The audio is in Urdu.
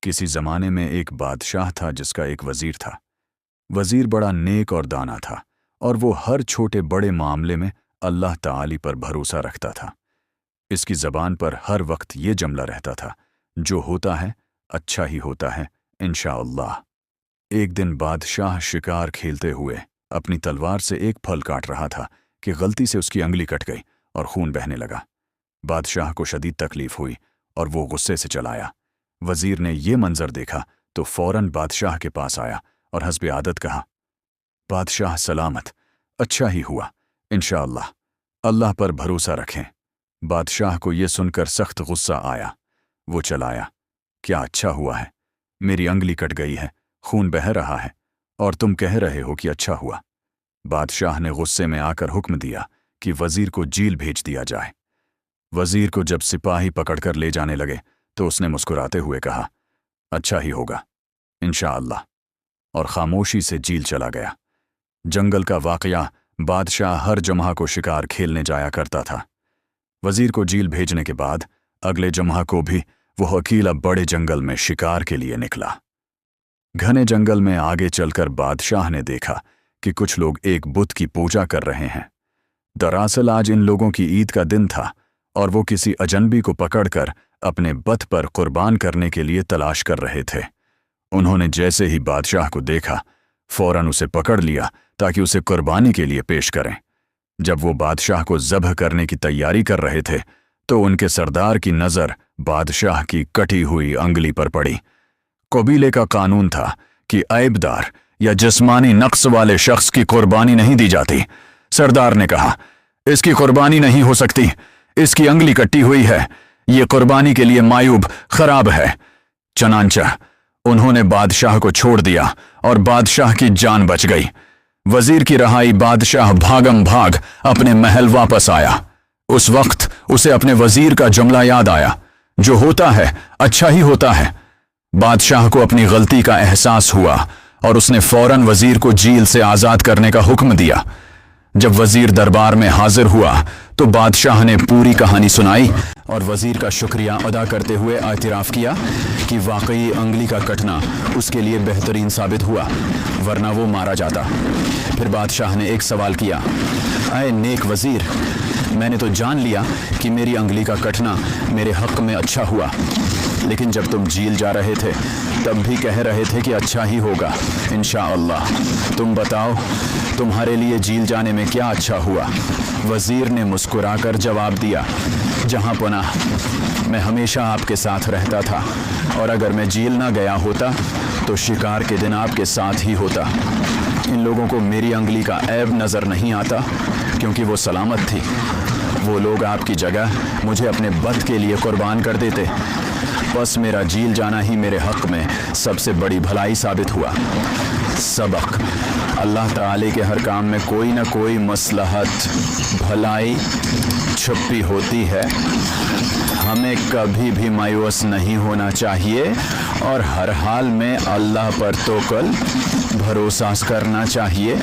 کسی زمانے میں ایک بادشاہ تھا جس کا ایک وزیر تھا۔ وزیر بڑا نیک اور دانا تھا اور وہ ہر چھوٹے بڑے معاملے میں اللہ تعالی پر بھروسہ رکھتا تھا۔ اس کی زبان پر ہر وقت یہ جملہ رہتا تھا، جو ہوتا ہے اچھا ہی ہوتا ہے انشاءاللہ۔ ایک دن بادشاہ شکار کھیلتے ہوئے اپنی تلوار سے ایک پھل کاٹ رہا تھا کہ غلطی سے اس کی انگلی کٹ گئی اور خون بہنے لگا۔ بادشاہ کو شدید تکلیف ہوئی اور وہ غصے سے چلایا۔ وزیر نے یہ منظر دیکھا تو فوراً بادشاہ کے پاس آیا اور حسب عادت کہا، بادشاہ سلامت، اچھا ہی ہوا انشاءاللہ، اللہ پر بھروسہ رکھیں۔ بادشاہ کو یہ سن کر سخت غصہ آیا۔ وہ چلایا، کیا اچھا ہوا ہے؟ میری انگلی کٹ گئی ہے، خون بہہ رہا ہے اور تم کہہ رہے ہو کہ اچھا ہوا۔ بادشاہ نے غصے میں آ کر حکم دیا کہ وزیر کو جیل بھیج دیا جائے۔ وزیر کو جب سپاہی پکڑ کر لے جانے لگے تو اس نے مسکراتے ہوئے کہا، اچھا ہی ہوگا انشاءاللہ، اور خاموشی سے جیل چلا گیا۔ جنگل کا واقعہ، بادشاہ ہر جمعہ کو شکار کھیلنے جایا کرتا تھا۔ وزیر کو جیل بھیجنے کے بعد اگلے جمعہ کو بھی وہ اکیلا بڑے جنگل میں شکار کے لیے نکلا۔ گھنے جنگل میں آگے چل کر بادشاہ نے دیکھا کہ کچھ لوگ ایک بت کی پوجا کر رہے ہیں۔ دراصل آج ان لوگوں کی عید کا دن تھا اور وہ کسی اجنبی کو پکڑ کر اپنے بت پر قربان کرنے کے لیے تلاش کر رہے تھے۔ انہوں نے جیسے ہی بادشاہ کو دیکھا فوراً اسے پکڑ لیا تاکہ اسے قربانی کے لیے پیش کریں۔ جب وہ بادشاہ کو ذبح کرنے کی تیاری کر رہے تھے تو ان کے سردار کی نظر بادشاہ کی کٹی ہوئی انگلی پر پڑی۔ قبیلے کا قانون تھا کہ عیبدار یا جسمانی نقص والے شخص کی قربانی نہیں دی جاتی۔ سردار نے کہا، اس کی قربانی نہیں ہو سکتی، اس کی انگلی کٹی ہوئی ہے، یہ قربانی کے لیے معیوب، خراب ہے۔ چنانچہ انہوں نے بادشاہ کو چھوڑ دیا اور بادشاہ کی جان بچ گئی۔ وزیر کی رہائی بادشاہ بھاگم بھاگ اپنے محل واپس آیا۔ اس وقت اسے اپنے وزیر کا جملہ یاد آیا، جو ہوتا ہے اچھا ہی ہوتا ہے۔ بادشاہ کو اپنی غلطی کا احساس ہوا اور اس نے فوراً وزیر کو جیل سے آزاد کرنے کا حکم دیا۔ جب وزیر دربار میں حاضر ہوا تو بادشاہ نے پوری کہانی سنائی اور وزیر کا شکریہ ادا کرتے ہوئے اعتراف کیا کہ واقعی انگلی کا کٹنا اس کے لیے بہترین ثابت ہوا، ورنہ وہ مارا جاتا۔ پھر بادشاہ نے ایک سوال کیا، اے نیک وزیر، میں نے تو جان لیا کہ میری انگلی کا کٹنا میرے حق میں اچھا ہوا، لیکن جب تم جیل جا رہے تھے تب بھی کہہ رہے تھے کہ اچھا ہی ہوگا انشاءاللہ۔ تم بتاؤ تمہارے لیے جیل جانے میں کیا اچھا ہوا؟ وزیر نے مسکرا کر جواب دیا، جہاں پناہ، میں ہمیشہ آپ کے ساتھ رہتا تھا اور اگر میں جیل نہ گیا ہوتا تو شکار کے دن آپ کے ساتھ ہی ہوتا۔ ان لوگوں کو میری انگلی کا عیب نظر نہیں آتا کیونکہ وہ سلامت تھی۔ وہ لوگ آپ کی جگہ مجھے اپنے بت کے لیے قربان کر دیتے، بس میرا جیل جانا ہی میرے حق میں سب سے بڑی بھلائی ثابت ہوا۔ سبق: اللہ تعالی کے ہر کام میں کوئی نہ کوئی مصلحت، بھلائی چھپی ہوتی ہے۔ ہمیں کبھی بھی مایوس نہیں ہونا چاہیے اور ہر حال میں اللہ پر توکل، بھروسہ کرنا چاہیے۔